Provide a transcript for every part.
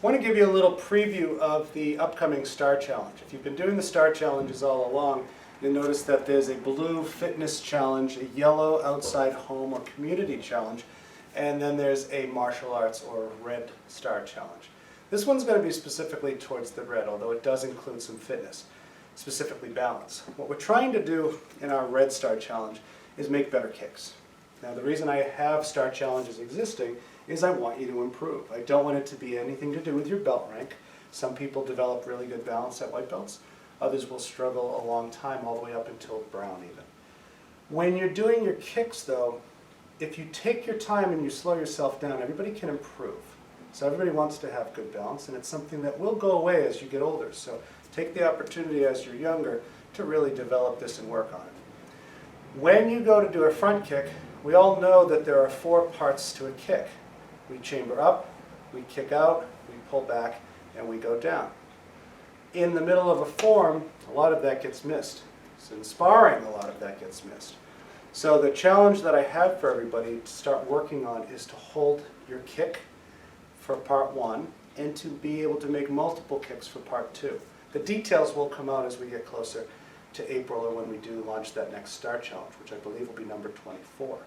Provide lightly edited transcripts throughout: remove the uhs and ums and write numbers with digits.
I want to give you a little preview of the upcoming STAR Challenge. If you've been doing the STAR Challenges all along, you'll notice that there's a blue fitness challenge, a yellow outside home or community challenge, and then there's a martial arts or red STAR Challenge. This one's going to be specifically towards the red, although it does include some fitness, specifically balance. What we're trying to do in our red STAR Challenge is make better kicks. Now the reason I have STAR Challenges existing is I want you to improve. I don't want it to be anything to do with your belt rank. Some people develop really good balance at white belts. Others will struggle a long time, all the way up until brown even. When you're doing your kicks though, if you take your time and you slow yourself down, everybody can improve. So everybody wants to have good balance, and it's something that will go away as you get older. So take the opportunity as you're younger to really develop this and work on it. When you go to do a front kick, we all know that there are 4 parts to a kick. We chamber up, we kick out, we pull back, and we go down. In the middle of a form, a lot of that gets missed. So in sparring, a lot of that gets missed. So the challenge that I have for everybody to start working on is to hold your kick for part 1 and to be able to make multiple kicks for part 2. The details will come out as we get closer to April or when we do launch that next STAR Challenge, which I believe will be number 24.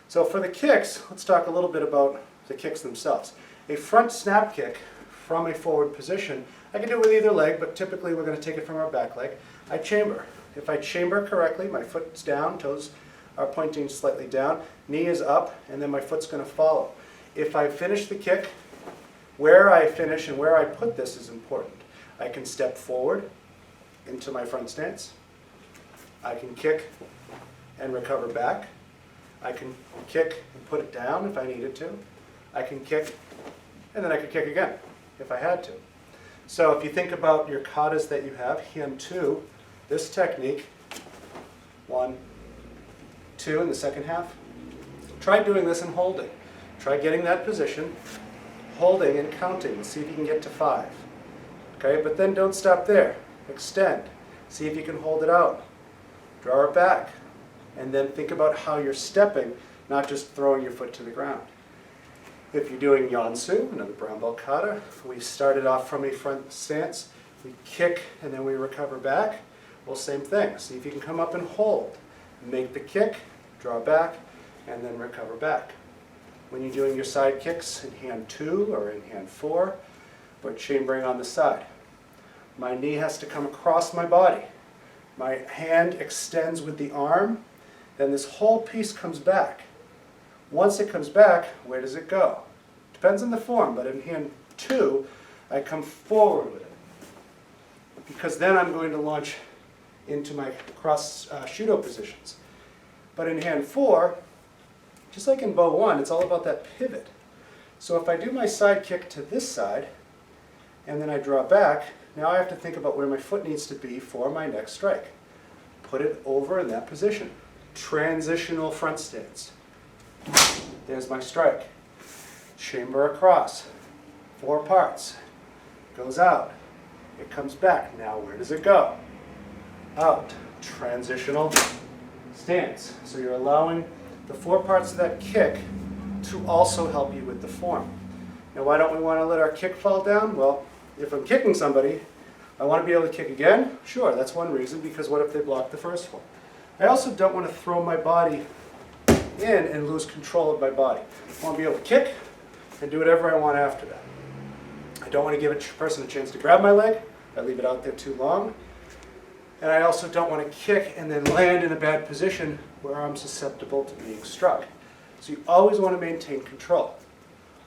So for the kicks, let's talk a little bit about the kicks themselves. A front snap kick from a forward position, I can do it with either leg, but typically we're going to take it from our back leg. I chamber. If I chamber correctly, my foot's down, toes are pointing slightly down, knee is up, and then my foot's going to follow. If I finish the kick, where I finish and where I put this is important. I can step forward into my front stance. I can kick and recover back. I can kick and put it down if I needed to. I can kick, and then I could kick again if I had to. So if you think about your katas that you have, Hien 2, this technique, 1, 2 in the second half, try doing this and holding. Try getting that position, holding and counting, and see if you can get to 5. Okay, but then don't stop there. Extend. See if you can hold it out. Draw it back. And then think about how you're stepping, not just throwing your foot to the ground. If you're doing Yansu, another brown belt kata, we started off from a front stance, we kick and then we recover back. Well, same thing. See if you can come up and hold. Make the kick, draw back, and then recover back. When you're doing your side kicks in hand 2 or in hand 4, we're chambering on the side. My knee has to come across my body. My hand extends with the arm, then this whole piece comes back. Once it comes back, where does it go? Depends on the form, but in hand 2, I come forward with it. Because then I'm going to launch into my cross shudo positions. But in hand 4, just like in bow 1, it's all about that pivot. So if I do my side kick to this side, and then I draw back, now I have to think about where my foot needs to be for my next strike. Put it over in that position. Transitional front stance. There's my strike. Chamber across. 4 parts. Goes out. It comes back. Now where does it go? Out. Transitional stance. So you're allowing the 4 parts of that kick to also help you with the form. Now why don't we want to let our kick fall down? Well, if I'm kicking somebody, I want to be able to kick again? Sure, that's one reason, because what if they block the first one? I also don't want to throw my body in and lose control of my body. I want to be able to kick and do whatever I want after that. I don't want to give a person a chance to grab my leg. I leave it out there too long. And I also don't want to kick and then land in a bad position where I'm susceptible to being struck. So you always want to maintain control.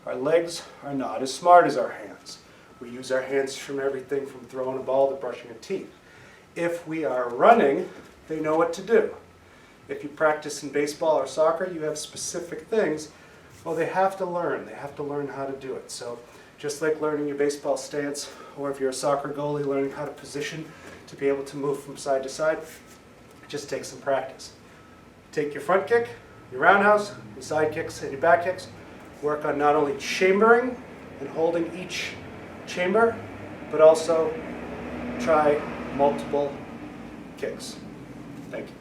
Our legs are not as smart as our hands. We use our hands from everything from throwing a ball to brushing a teeth. If we are running, they know what to do. If you practice in baseball or soccer, you have specific things. Well, they have to learn. They have to learn how to do it. So just like learning your baseball stance, or if you're a soccer goalie, learning how to position to be able to move from side to side, it just takes some practice. Take your front kick, your roundhouse, your side kicks, and your back kicks. Work on not only chambering and holding each chamber, but also try multiple kicks. Thank you.